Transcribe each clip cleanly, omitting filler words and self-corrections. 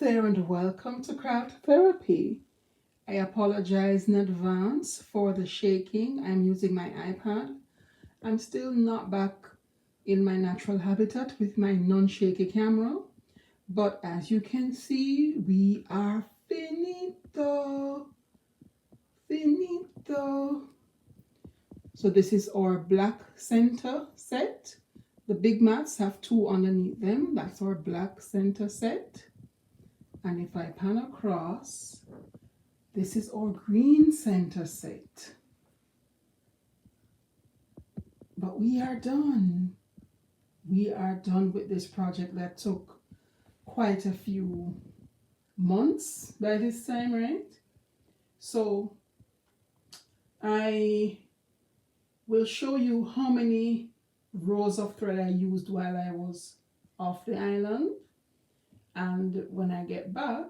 there and welcome to Craft Therapy. I apologize in advance for the shaking. I'm using my iPad. I'm still not back in my natural habitat with my non-shaky camera. But as you can see, we are finito. Finito. So this is our black center set. The big mats have two underneath them. That's our black center set. And if I pan across, this is our green center set. But we are done. We are done with this project that took quite a few months by this time, right? So I will show you how many rows of thread I used while I was off the island. And when I get back,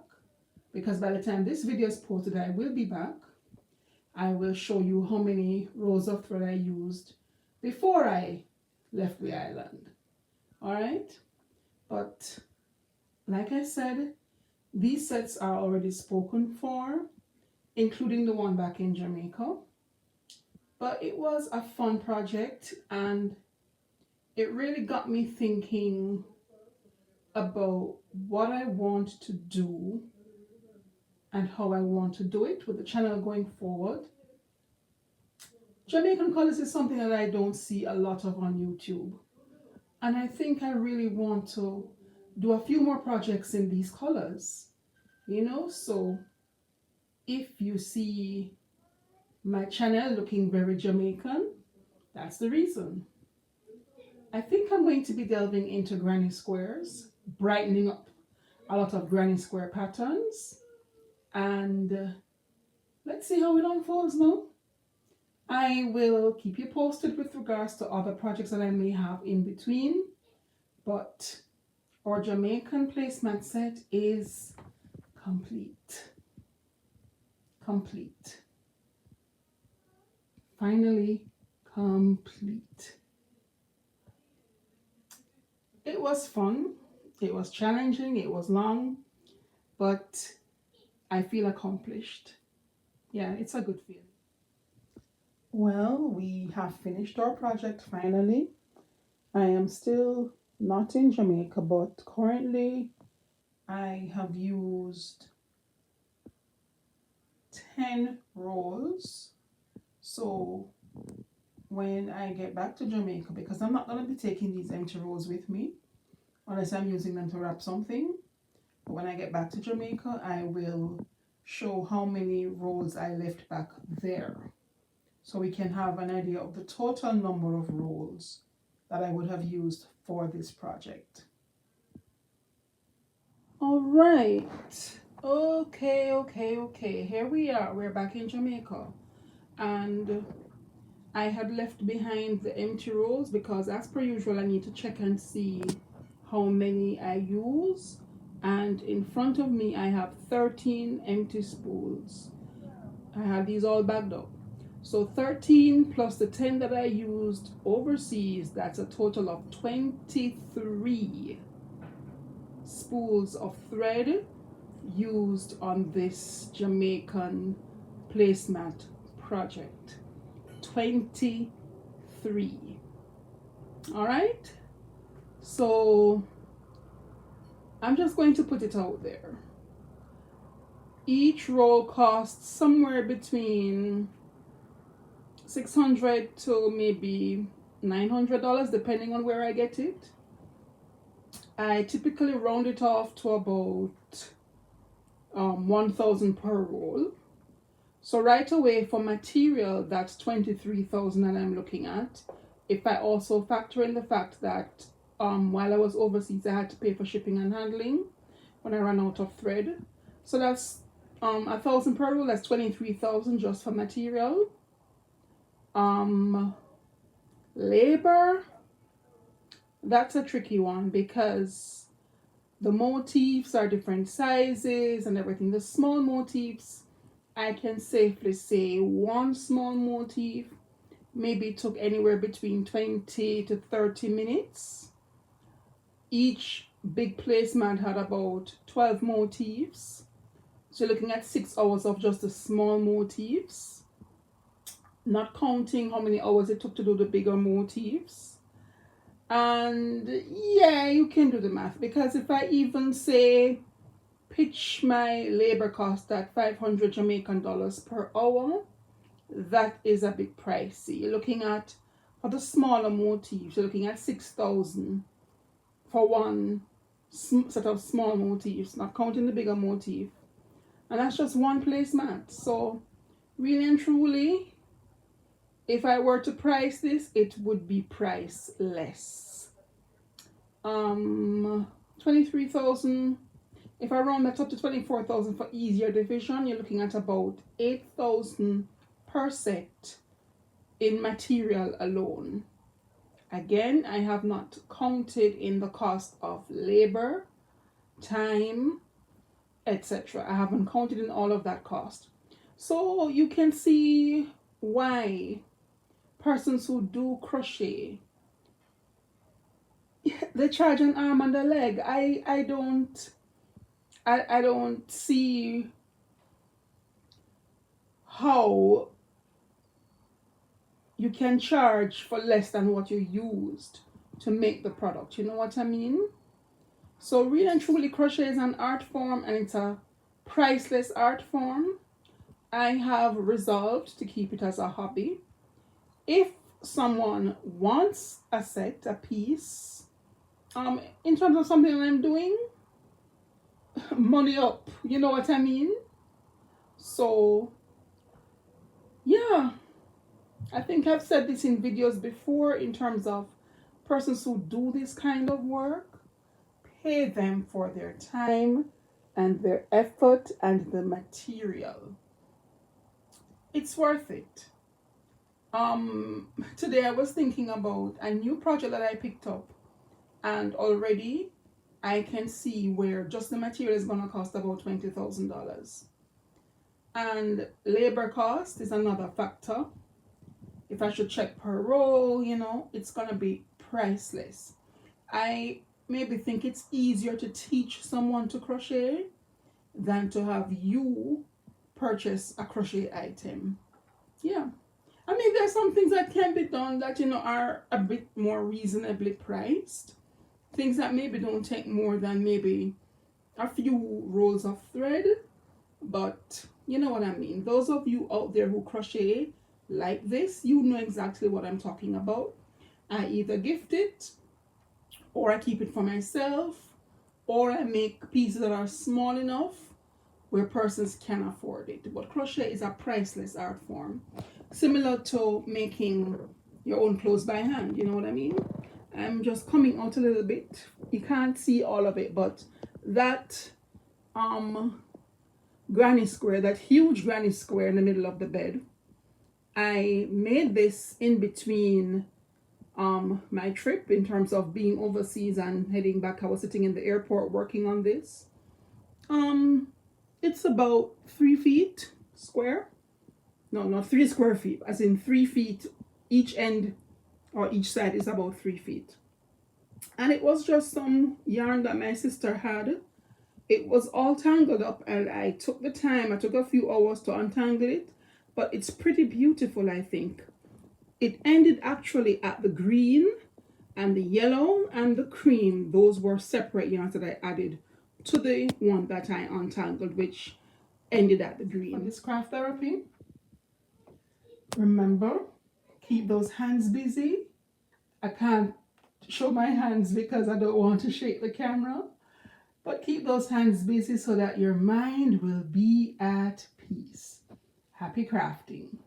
because by the time this video is posted, I will be back, I will show you how many rows of thread I used before I left the island. All right? But like I said, these sets are already spoken for, including the one back in Jamaica. But it was a fun project and it really got me thinking about what I want to do and how I want to do it with the channel going forward. Jamaican colors is something that I don't see a lot of on YouTube. And I think I really want to do a few more projects in these colors, you know? So if you see my channel looking very Jamaican, that's the reason. I think I'm going to be delving into granny squares, brightening up a lot of granny square patterns, and let's see how it unfolds now. I will keep you posted with regards to other projects that I may have in between, but our Jamaican placemat set is complete. Complete. Finally complete. It was fun, it was challenging, it was long, but I feel accomplished. Yeah, it's a good feeling. Well, we have finished our project finally. I am still not in Jamaica, but currently I have used 10 rolls. So when I get back to Jamaica, because I'm not going to be taking these empty rolls with me unless I'm using them to wrap something, but when I get back to Jamaica, I will show how many rolls I left back there, so we can have an idea of the total number of rolls that I would have used for this project. All right. Okay. Here we are. We're back in Jamaica. And I had left behind the empty rolls because as per usual, I need to check and see how many I use. And in front of me, I have 13 empty spools. I have these all bagged up. So 13 plus the 10 that I used overseas, that's a total of 23 spools of thread used on this Jamaican placemat project. 23. All right, so I'm just going to put it out there. Each roll costs somewhere between $600 to maybe $900 depending on where I get it. I typically round it off to about 1,000 per roll. So right away for material, that's 23,000 that I'm looking at. If I also factor in the fact that while I was overseas, I had to pay for shipping and handling when I ran out of thread. So that's 1,000 per roll, that's 23,000 just for material. Labor, that's a tricky one because the motifs are different sizes and everything. The small motifs, I can safely say one small motif maybe took anywhere between 20 to 30 minutes. Each big placemat had about 12 motifs. So you're looking at 6 hours of just the small motifs, not counting how many hours it took to do the bigger motifs. And yeah, you can do the math, because if I even say pitch my labor cost at 500 Jamaican dollars per hour, that is a bit pricey. You're looking at, for the smaller motifs, you're looking at 6,000 for one set of small motifs, not counting the bigger motif. And that's just one placemat. So really and truly, if I were to price this, it would be priceless. 23,000. If I round that up to 24,000 for easier division, you're looking at about 8,000 per set in material alone. Again, I have not counted in the cost of labor, time, etc. I haven't counted in all of that cost. So you can see why persons who do crochet, they charge an arm and a leg. I don't see how you can charge for less than what you used to make the product. You know what I mean? So really and truly, crochet is an art form, and it's a priceless art form. I have resolved to keep it as a hobby. If someone wants a set, a piece, in terms of something that I'm doing, money up, you know what I mean? So yeah, I think I've said this in videos before, in terms of persons who do this kind of work, pay them for their time and their effort and the material. It's worth it. Today I was thinking about a new project that I picked up, and already I can see where just the material is going to cost about $20,000. And labor cost is another factor. If I should check per row, you know, it's going to be priceless. I maybe think it's easier to teach someone to crochet than to have you purchase a crochet item. Yeah. I mean, there's some things that can be done that, you know, are a bit more reasonably priced. Things that maybe don't take more than maybe a few rolls of thread. But you know what I mean. Those of you out there who crochet like this, you know exactly what I'm talking about. I either gift it, or I keep it for myself, or I make pieces that are small enough where persons can afford it. But crochet is a priceless art form, similar to making your own clothes by hand. You know what I mean? I'm just coming out a little bit. You can't see all of it, but that granny square, that huge granny square in the middle of the bed, I made this in between my trip, in terms of being overseas and heading back. I was sitting in the airport working on this. It's about 3 feet square. No, not 3 square feet, as in 3 feet. Each end or each side is about 3 feet. And it was just some yarn that my sister had. It was all tangled up, and I took the time. I took a few hours to untangle it, but it's pretty beautiful, I think. It ended actually at the green and the yellow and the cream. Those were separate yarns that I added to the one that I untangled, which ended at the green. For this craft therapy, remember, keep those hands busy. I can't show my hands because I don't want to shake the camera, but keep those hands busy so that your mind will be at peace. Happy crafting.